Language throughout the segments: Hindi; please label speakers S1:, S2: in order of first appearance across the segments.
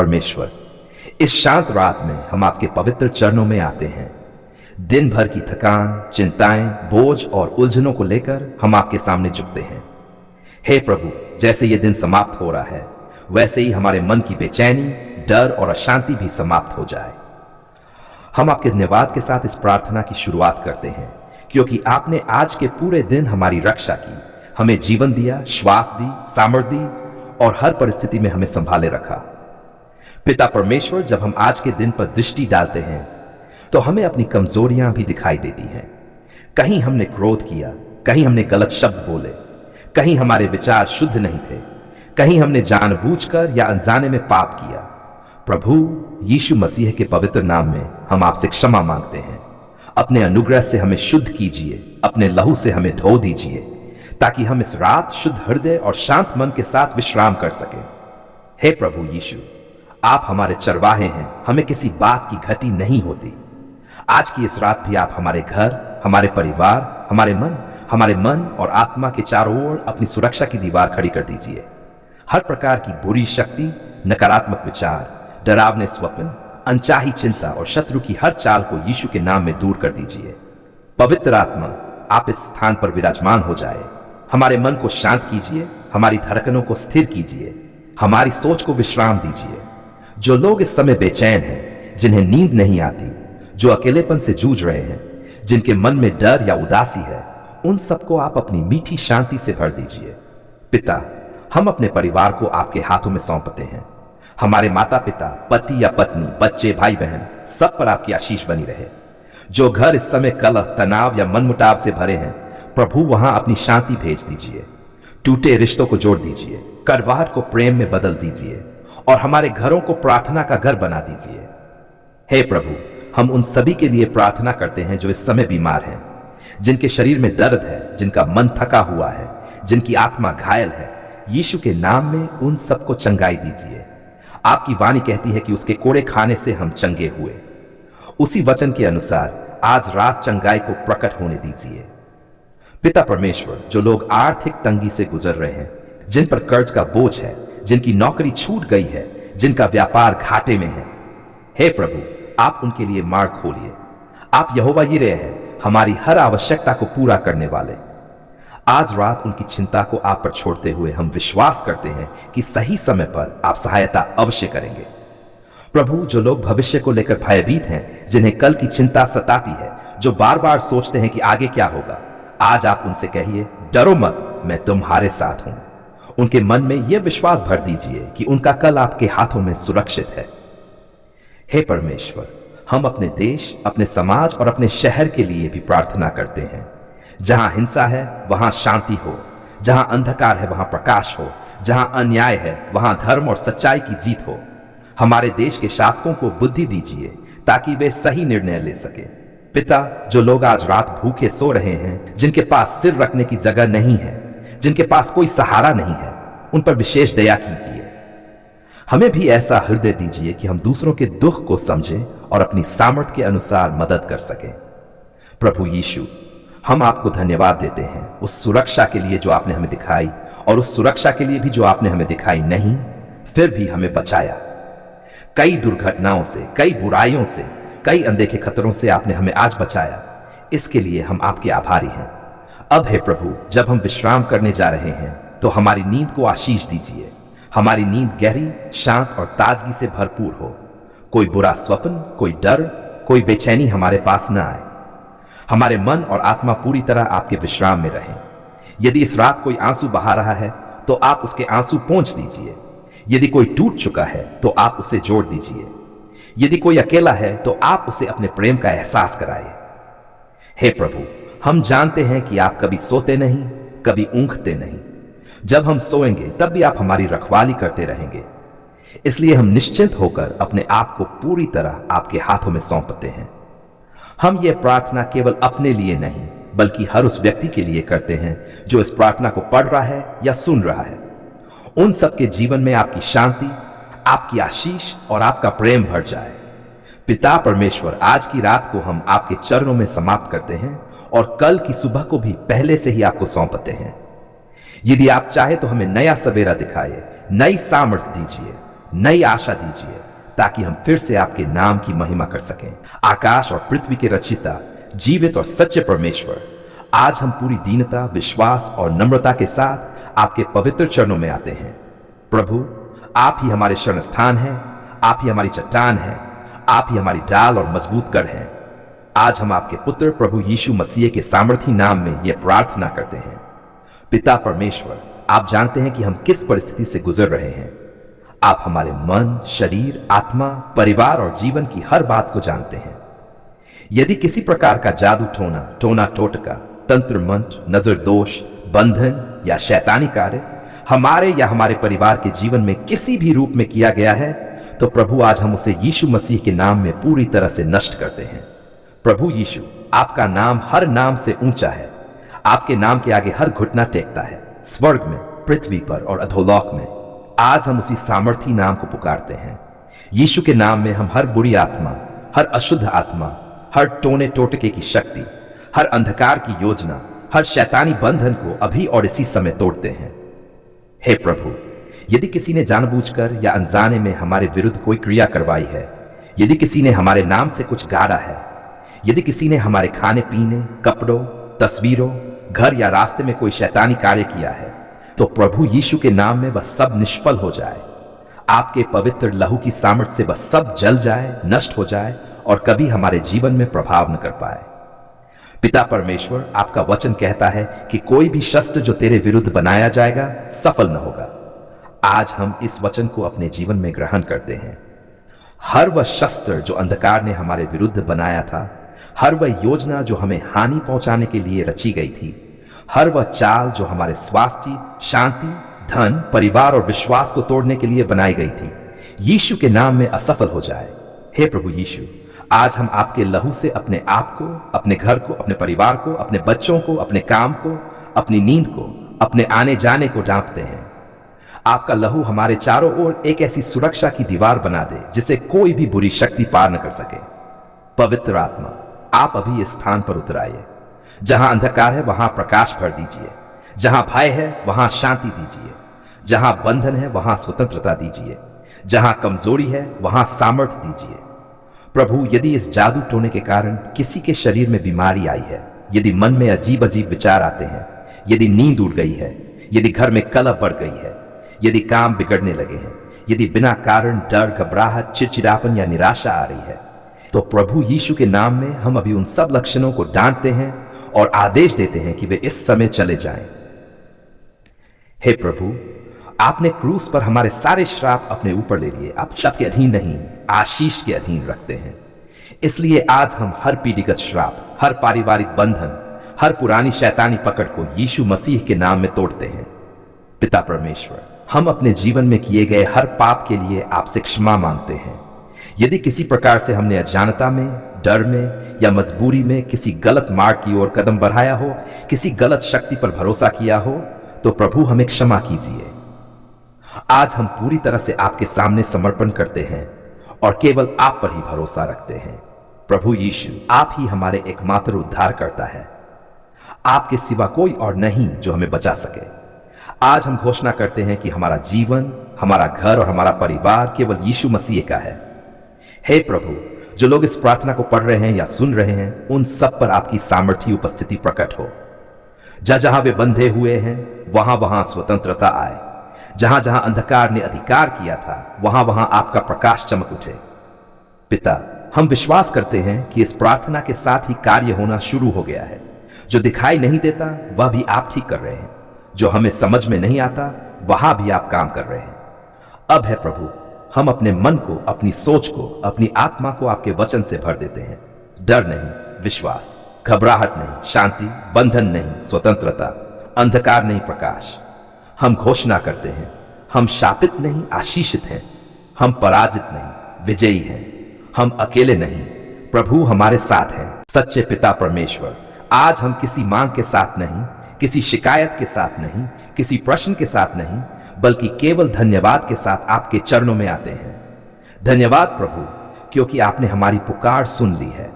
S1: परमेश्वर, इस शांत रात में हम आपके पवित्र चरणों में आते हैं। दिन भर की थकान, चिंताएं, बोझ और उलझनों को लेकर हम आपके सामने झुकते हैं। हे प्रभु, जैसे ये दिन समाप्त हो रहा है, वैसे ही हमारे मन की बेचैनी, डर और अशांति भी समाप्त हो जाए। हम आपके धन्यवाद के साथ इस प्रार्थना की शुरुआत करते हैं, क्योंकि आपने आज के पूरे दिन हमारी रक्षा की, हमें जीवन दिया, श्वास दी, सामर्थ्य दी और हर परिस्थिति में हमें संभाले रखा। पिता परमेश्वर, जब हम आज के दिन पर दृष्टि डालते हैं तो हमें अपनी कमजोरियां भी दिखाई देती हैं। कहीं हमने क्रोध किया, कहीं हमने गलत शब्द बोले, कहीं हमारे विचार शुद्ध नहीं थे, कहीं हमने जानबूझकर या अनजाने में पाप किया। प्रभु यीशु मसीह के पवित्र नाम में हम आपसे क्षमा मांगते हैं। अपने अनुग्रह से हमें शुद्ध कीजिए, अपने लहू से हमें धो दीजिए, ताकि हम इस रात शुद्ध हृदय और शांत मन के साथ विश्राम कर सकें। हे प्रभु यीशु, आप हमारे चरवाहे हैं, हमें किसी बात की घटी नहीं होती। आज की इस रात भी आप हमारे घर, हमारे परिवार, हमारे मन और आत्मा के चारों ओर अपनी सुरक्षा की दीवार खड़ी कर दीजिए। हर प्रकार की बुरी शक्ति, नकारात्मक विचार, डरावने स्वप्न, अनचाही चिंता और शत्रु की हर चाल को यीशु के नाम में दूर कर दीजिए। पवित्र आत्मा, आप इस स्थान पर विराजमान हो जाए। हमारे मन को शांत कीजिए, हमारी धड़कनों को स्थिर कीजिए, हमारी सोच को विश्राम दीजिए। जो लोग इस समय बेचैन हैं, जिन्हें नींद नहीं आती, जो अकेलेपन से जूझ रहे हैं, जिनके मन में डर या उदासी है, उन सबको आप अपनी मीठी शांति से भर दीजिए। पिता, हम अपने परिवार को आपके हाथों में सौंपते हैं। हमारे माता पिता, पति या पत्नी, बच्चे, भाई बहन, सब पर आपकी आशीष बनी रहे। जो घर इस समय कलह, तनाव या मनमुटाव से भरे हैं, प्रभु वहां अपनी शांति भेज दीजिए। टूटे रिश्तों को जोड़ दीजिए, कड़वाहट को प्रेम में बदल दीजिए और हमारे घरों को प्रार्थना का घर बना दीजिए। हे प्रभु, हम उन सभी के लिए प्रार्थना करते हैं जो इस समय बीमार हैं, जिनके शरीर में दर्द है, जिनका मन थका हुआ है, जिनकी आत्मा घायल है। यीशु के नाम में उन सबको चंगाई दीजिए। आपकी वाणी कहती है कि उसके कोड़े खाने से हम चंगे हुए। उसी वचन के अनुसार आज रात चंगाई को प्रकट होने दीजिए। पिता परमेश्वर, जो लोग आर्थिक तंगी से गुजर रहे हैं, जिन पर कर्ज का बोझ है, जिनकी नौकरी छूट गई है, जिनका व्यापार घाटे में है, हे प्रभु, आप उनके लिए मार्ग खोलिए। आप यहोवा यिरे हैं, हमारी हर आवश्यकता को पूरा करने वाले। आज रात उनकी चिंता को आप पर छोड़ते हुए हम विश्वास करते हैं कि सही समय पर आप सहायता अवश्य करेंगे। प्रभु, जो लोग भविष्य को लेकर भयभीत हैं, जिन्हें कल की चिंता सताती है, जो बार बार सोचते हैं कि आगे क्या होगा, आज आप उनसे कहिए, डरो मत, मैं तुम्हारे साथ हूं। उनके मन में यह विश्वास भर दीजिए कि उनका कल आपके हाथों में सुरक्षित है। हे परमेश्वर, हम अपने देश, अपने समाज और अपने शहर के लिए भी प्रार्थना करते हैं। जहां हिंसा है वहां शांति हो, जहां अंधकार है वहां प्रकाश हो, जहां अन्याय है वहां धर्म और सच्चाई की जीत हो। हमारे देश के शासकों को बुद्धि दीजिए ताकि वे सही निर्णय ले सके। पिता, जो लोग आज रात भूखे सो रहे हैं, जिनके पास सिर रखने की जगह नहीं है, जिनके पास कोई सहारा नहीं है, उन पर विशेष दया कीजिए। हमें भी ऐसा हृदय दीजिए कि हम दूसरों के दुख को समझें और अपनी सामर्थ्य के अनुसार मदद कर सकें। प्रभु यीशु, हम आपको धन्यवाद देते हैं उस सुरक्षा के लिए जो आपने हमें दिखाई और उस सुरक्षा के लिए भी जो आपने हमें दिखाई नहीं, फिर भी हमें बचाया। कई दुर्घटनाओं से, कई बुराइयों से, कई अनदेखे खतरों से आपने हमें आज बचाया। इसके लिए हम आपके आभारी हैं। अब हे प्रभु, जब हम विश्राम करने जा रहे हैं तो हमारी नींद को आशीष दीजिए। हमारी नींद गहरी, शांत और ताजगी से भरपूर हो। कोई बुरा स्वप्न, कोई डर, कोई बेचैनी हमारे पास न आए। हमारे मन और आत्मा पूरी तरह आपके विश्राम में रहें। यदि इस रात कोई आंसू बहा रहा है तो आप उसके आंसू पोंछ दीजिए। यदि कोई टूट चुका है तो आप उसे जोड़ दीजिए। यदि कोई अकेला है तो आप उसे अपने प्रेम का एहसास कराइए। हे प्रभु, हम जानते हैं कि आप कभी सोते नहीं, कभी ऊँघते नहीं। जब हम सोएंगे तब भी आप हमारी रखवाली करते रहेंगे। इसलिए हम निश्चिंत होकर अपने आप को पूरी तरह आपके हाथों में सौंपते हैं। हम ये प्रार्थना केवल अपने लिए नहीं, बल्कि हर उस व्यक्ति के लिए करते हैं जो इस प्रार्थना को पढ़ रहा है या सुन रहा है। उन सबके जीवन में आपकी शांति, आपकी आशीष और आपका प्रेम भर जाए। पिता परमेश्वर, आज की रात को हम आपके चरणों में समाप्त करते हैं और कल की सुबह को भी पहले से ही आपको सौंपते हैं। यदि आप चाहे तो हमें नया सवेरा दिखाइए, नई सामर्थ्य दीजिए, नई आशा दीजिए ताकि हम फिर से आपके नाम की महिमा कर सकें। आकाश और पृथ्वी के रचयिता, जीवित और सच्चे परमेश्वर, आज हम पूरी दीनता, विश्वास और नम्रता के साथ आपके पवित्र चरणों में आते हैं। प्रभु, आप ही हमारे शरण स्थान हैं, आप ही हमारी चट्टान हैं, आप ही हमारी ढाल और मजबूत गढ़ हैं। आज हम आपके पुत्र प्रभु यीशु मसीह के सामर्थी नाम में यह प्रार्थना करते हैं। पिता परमेश्वर, आप जानते हैं कि हम किस परिस्थिति से गुजर रहे हैं। आप हमारे मन, शरीर, आत्मा, परिवार और जीवन की हर बात को जानते हैं। यदि किसी प्रकार का जादू टोना टोटका, तंत्र मंत्र, नजर दोष, बंधन या शैतानी कार्य हमारे या हमारे परिवार के जीवन में किसी भी रूप में किया गया है, तो प्रभु आज हम उसे यीशु मसीह के नाम में पूरी तरह से नष्ट करते हैं। प्रभु यीशु, आपका नाम हर नाम से ऊंचा है। आपके नाम के आगे हर घुटना टेकता है, स्वर्ग में, पृथ्वी पर और अधोलोक में। आज हम उसी सामर्थी नाम को पुकारते हैं। यीशु के नाम में हम हर बुरी आत्मा, हर अशुद्ध आत्मा, हर टोने टोटके की शक्ति, हर अंधकार की योजना, हर शैतानी बंधन को अभी और इसी समय तोड़ते हैं। हे प्रभु, यदि किसी ने जानबूझकर या अनजाने में हमारे विरुद्ध कोई क्रिया करवाई है, यदि किसी ने हमारे नाम से कुछ गाड़ा है, यदि किसी ने हमारे खाने पीने, कपड़ों, तस्वीरों, घर या रास्ते में कोई शैतानी कार्य किया है, तो प्रभु यीशु के नाम में वह सब निष्फल हो जाए। आपके पवित्र लहू की सामर्थ्य से वह सब जल जाए, नष्ट हो जाए और कभी हमारे जीवन में प्रभाव न कर पाए। पिता परमेश्वर, आपका वचन कहता है कि कोई भी शस्त्र जो तेरे विरुद्ध बनाया जाएगा सफल न होगा। आज हम इस वचन को अपने जीवन में ग्रहण करते हैं। हर वह शस्त्र जो अंधकार ने हमारे विरुद्ध बनाया था, हर वह योजना जो हमें हानि पहुंचाने के लिए रची गई थी, हर वह चाल जो हमारे स्वास्थ्य, शांति, धन, परिवार और विश्वास को तोड़ने के लिए बनाई गई थी, यीशु के नाम में असफल हो जाए। हे प्रभु यीशु, आज हम आपके लहू से अपने आप को, अपने घर को, अपने परिवार को, अपने बच्चों को, अपने काम को, अपनी नींद को, अपने आने जाने को ढांपते हैं। आपका लहू हमारे चारों ओर एक ऐसी सुरक्षा की दीवार बना दे जिसे कोई भी बुरी शक्ति पार न कर सके। पवित्र आत्मा, आप अभी इस स्थान पर उतर आइए। जहां अंधकार है वहां प्रकाश भर दीजिए, जहां भय है वहां शांति दीजिए, जहां बंधन है वहां स्वतंत्रता दीजिए, जहां कमजोरी है वहां सामर्थ्य दीजिए। प्रभु, यदि इस जादू टोने के कारण किसी के शरीर में बीमारी आई है, यदि मन में अजीब अजीब विचार आते हैं, यदि नींद उड़ गई है, यदि घर में कलह बढ़ गई है, यदि काम बिगड़ने लगे हैं, यदि बिना कारण डर, घबराहट, चिड़चिड़ापन या निराशा आ रही है, तो प्रभु यीशु के नाम में हम अभी उन सब लक्षणों को डांटते हैं और आदेश देते हैं कि वे इस समय चले जाएं। हे प्रभु, आपने क्रूस पर हमारे सारे श्राप अपने ऊपर ले लिए। आप श्राप के अधीन नहीं, आशीष के अधीन रखते हैं। इसलिए आज हम हर पीढ़ीगत श्राप, हर पारिवारिक बंधन, हर पुरानी शैतानी पकड़ को यीशु मसीह के नाम में तोड़ते हैं। पिता परमेश्वर, हम अपने जीवन में किए गए हर पाप के लिए आपसे क्षमा मांगते हैं। यदि किसी प्रकार से हमने अज्ञानता में, डर में या मजबूरी में किसी गलत मार्ग की ओर कदम बढ़ाया हो, किसी गलत शक्ति पर भरोसा किया हो, तो प्रभु हमें क्षमा कीजिए। आज हम पूरी तरह से आपके सामने समर्पण करते हैं और केवल आप पर ही भरोसा रखते हैं। प्रभु यीशु, आप ही हमारे एकमात्र उद्धारकर्ता है। आपके सिवा कोई और नहीं जो हमें बचा सके। आज हम घोषणा करते हैं कि हमारा जीवन, हमारा घर और हमारा परिवार केवल यीशु मसीह का है। हे प्रभु, जो लोग इस प्रार्थना को पढ़ रहे हैं या सुन रहे हैं, उन सब पर आपकी सामर्थी उपस्थिति प्रकट हो। जहां जहां वे बंधे हुए हैं वहां वहां स्वतंत्रता आए। जहां जहां अंधकार ने अधिकार किया था वहां वहां आपका प्रकाश चमक उठे। पिता, हम विश्वास करते हैं कि इस प्रार्थना के साथ ही कार्य होना शुरू हो गया है। जो दिखाई नहीं देता वह भी आप ठीक कर रहे हैं, जो हमें समझ में नहीं आता वहां भी आप काम कर रहे हैं। अब है प्रभु, हम अपने मन को, अपनी सोच को, अपनी आत्मा को आपके वचन से भर देते हैं। डर नहीं, विश्वास, घबराहट नहीं, शांति, बंधन नहीं, स्वतंत्रता, अंधकार नहीं, प्रकाश। हम घोषणा करते हैं, हम शापित नहीं, आशीषित हैं। हम पराजित नहीं, विजयी हैं। हम अकेले नहीं, प्रभु हमारे साथ हैं। सच्चे पिता परमेश्वर, आज हम किसी मांग के साथ नहीं, किसी शिकायत के साथ नहीं, किसी प्रश्न के साथ नहीं, बल्कि केवल धन्यवाद के साथ आपके चरणों में आते हैं। धन्यवाद प्रभु, क्योंकि आपने हमारी पुकार सुन ली है।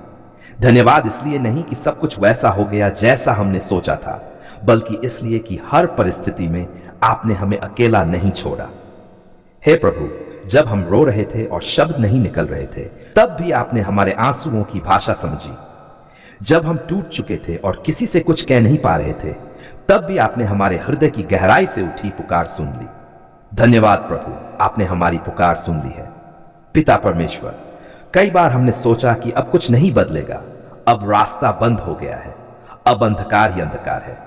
S1: धन्यवाद इसलिए नहीं कि सब कुछ वैसा हो गया जैसा हमने सोचा था, बल्कि इसलिए कि हर परिस्थिति में आपने हमें अकेला नहीं छोड़ा। हे प्रभु, जब हम रो रहे थे और शब्द नहीं निकल रहे थे, तब भी आपने हमारे आंसुओं की भाषा समझी। जब हम टूट चुके थे और किसी से कुछ कह नहीं पा रहे थे, तब भी आपने हमारे हृदय की गहराई से उठी पुकार सुन ली। धन्यवाद प्रभु, आपने हमारी पुकार सुन ली है। पिता परमेश्वर, कई बार हमने सोचा कि अब कुछ नहीं बदलेगा, अब रास्ता बंद हो गया है, अब अंधकार ही अंधकार है।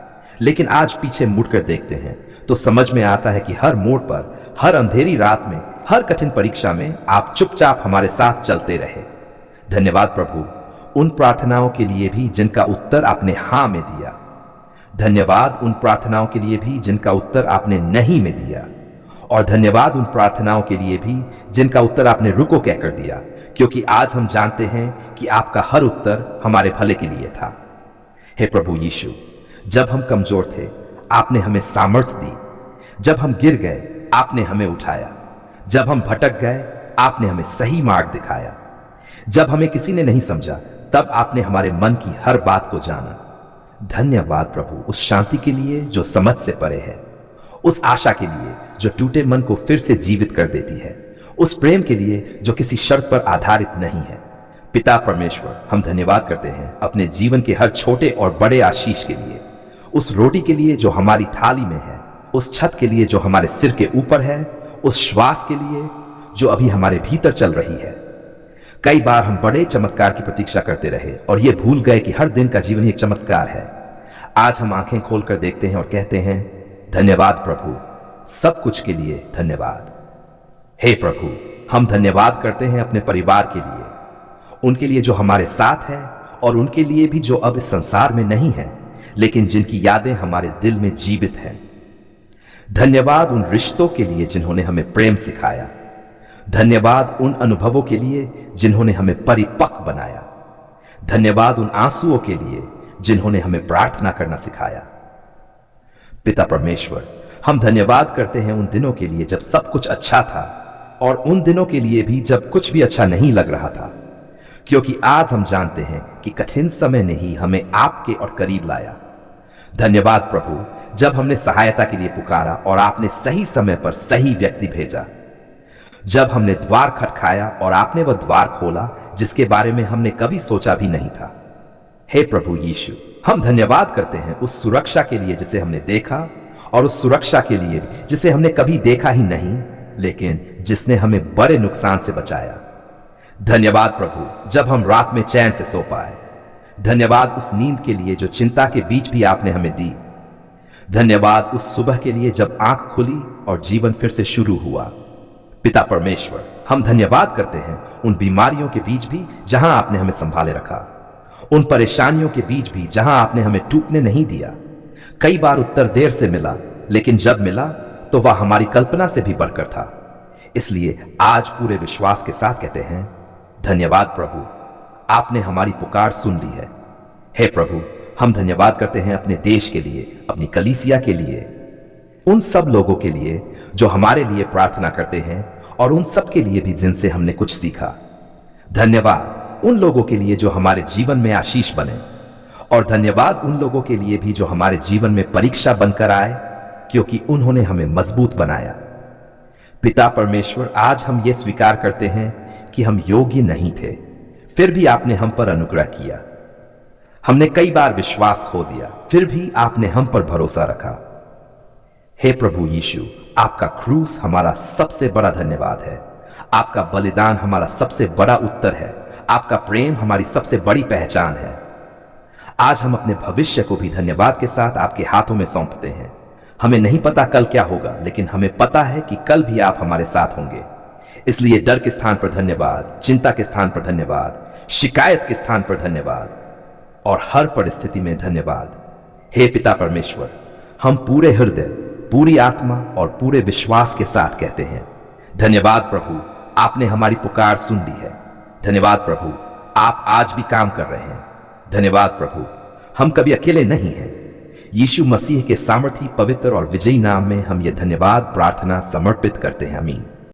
S1: लेकिन आज पीछे मुड़कर देखते हैं तो समझ में आता है कि हर मोड़ पर, हर अंधेरी रात में, हर कठिन परीक्षा में आप चुपचाप हमारे साथ चलते रहे। धन्यवाद प्रभु, उन प्रार्थनाओं के लिए भी जिनका उत्तर आपने हां में दिया। धन्यवाद उन प्रार्थनाओं के लिए भी जिनका उत्तर आपने नहीं में दिया। और धन्यवाद उन प्रार्थनाओं के लिए भी जिनका उत्तर आपने रुको कहकर दिया, क्योंकि आज हम जानते हैं कि आपका हर उत्तर हमारे भले के लिए था। हे प्रभु यीशु, जब हम कमजोर थे, आपने हमें सामर्थ्य दी। जब हम गिर गए, आपने हमें उठाया। जब हम भटक गए, आपने हमें सही मार्ग दिखाया। जब हमें किसी ने नहीं समझा, तब आपने हमारे मन की हर बात को जाना। धन्यवाद प्रभु उस शांति के लिए जो समझ से परे है, उस आशा के लिए जो टूटे मन को फिर से जीवित कर देती है, उस प्रेम के लिए जो किसी शर्त पर आधारित नहीं है। पिता परमेश्वर, हम धन्यवाद करते हैं अपने जीवन के हर छोटे और बड़े आशीष के लिए, उस रोटी के लिए जो हमारी थाली में है, उस छत के लिए जो हमारे सिर के ऊपर है, उस श्वास के लिए जो अभी हमारे भीतर चल रही है। कई बार हम बड़े चमत्कार की प्रतीक्षा करते रहे और ये भूल गए कि हर दिन का जीवन ही एक चमत्कार है। आज हम आंखें खोलकर देखते हैं और कहते हैं, धन्यवाद प्रभु, सब कुछ के लिए धन्यवाद। हे प्रभु, हम धन्यवाद करते हैं अपने परिवार के लिए, उनके लिए जो हमारे साथ है और उनके लिए भी जो अब इस संसार में नहीं है, लेकिन जिनकी यादें हमारे दिल में जीवित हैं। धन्यवाद उन रिश्तों के लिए जिन्होंने हमें प्रेम सिखाया। धन्यवाद उन अनुभवों के लिए जिन्होंने हमें परिपक्व बनाया। धन्यवाद उन आंसुओं के लिए जिन्होंने हमें प्रार्थना करना सिखाया। पिता परमेश्वर, हम धन्यवाद करते हैं उन दिनों के लिए जब सब कुछ अच्छा था और उन दिनों के लिए भी जब कुछ भी अच्छा नहीं लग रहा था, क्योंकि आज हम जानते हैं कि कठिन समय ने ही हमें आपके और करीब लाया। धन्यवाद प्रभु, जब हमने सहायता के लिए पुकारा और आपने सही समय पर सही व्यक्ति भेजा। जब हमने द्वार खटखाया और आपने वह द्वार खोला जिसके बारे में हमने कभी सोचा भी नहीं था। हे प्रभु यीशु, हम धन्यवाद करते हैं उस सुरक्षा के लिए जिसे हमने देखा और उस सुरक्षा के लिए जिसे हमने कभी देखा ही नहीं, लेकिन जिसने हमें बड़े नुकसान से बचाया। धन्यवाद प्रभु, जब हम रात में चैन से सो पाए। धन्यवाद उस नींद के लिए जो चिंता के बीच भी आपने हमें दी। धन्यवाद उस सुबह के लिए जब आंख खुली और जीवन फिर से शुरू हुआ। पिता परमेश्वर, हम धन्यवाद करते हैं उन बीमारियों के बीच भी जहां आपने हमें संभाले रखा, उन परेशानियों के बीच भी जहां आपने हमें टूटने नहीं दिया। कई बार उत्तर देर से मिला, लेकिन जब मिला तो वह हमारी कल्पना से भी बढ़कर था। इसलिए आज पूरे विश्वास के साथ कहते हैं, धन्यवाद प्रभु, आपने हमारी पुकार सुन ली है। हे प्रभु, हम धन्यवाद करते हैं अपने देश के लिए, अपनी कलीसिया के लिए, उन सब लोगों के लिए जो हमारे लिए प्रार्थना करते हैं और उन सब के लिए भी जिनसे हमने कुछ सीखा। धन्यवाद उन लोगों के लिए जो हमारे जीवन में आशीष बने, और धन्यवाद उन लोगों के लिए भी जो हमारे जीवन में परीक्षा बनकर आए, क्योंकि उन्होंने हमें मजबूत बनाया। पिता परमेश्वर, आज हम ये स्वीकार करते हैं कि हम योग्य नहीं थे, फिर भी आपने हम पर अनुग्रह किया। हमने कई बार विश्वास खो दिया, फिर भी आपने हम पर भरोसा रखा। हे प्रभु यीशु, आपका क्रूस हमारा सबसे बड़ा धन्यवाद है। आपका बलिदान हमारा सबसे बड़ा उत्तर है। आपका प्रेम हमारी सबसे बड़ी पहचान है। आज हम अपने भविष्य को भी धन्यवाद के साथ आपके हाथों में सौंपते हैं। हमें नहीं पता कल क्या होगा, लेकिन हमें पता है कि कल भी आप हमारे साथ होंगे। इसलिए डर के स्थान पर धन्यवाद, चिंता के स्थान पर धन्यवाद, शिकायत के स्थान पर धन्यवाद और हर परिस्थिति में धन्यवाद। हे पिता परमेश्वर, हम पूरे हृदय, पूरी आत्मा और पूरे विश्वास के साथ कहते हैं, धन्यवाद प्रभु, आपने हमारी पुकार सुन ली है। धन्यवाद प्रभु, आप आज भी काम कर रहे हैं। धन्यवाद प्रभु, हम कभी अकेले नहीं हैं। यीशु मसीह के सामर्थी, पवित्र और विजयी नाम में हम ये धन्यवाद प्रार्थना समर्पित करते हैं। आमीन।